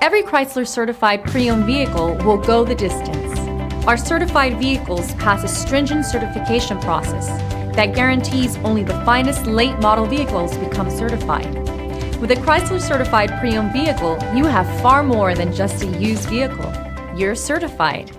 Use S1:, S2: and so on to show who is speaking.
S1: Every Chrysler certified pre-owned vehicle will go the distance. Our certified vehicles pass a stringent certification process that guarantees only the finest late model vehicles become certified. With a Chrysler certified pre-owned vehicle, you have far more than just a used vehicle. You're certified.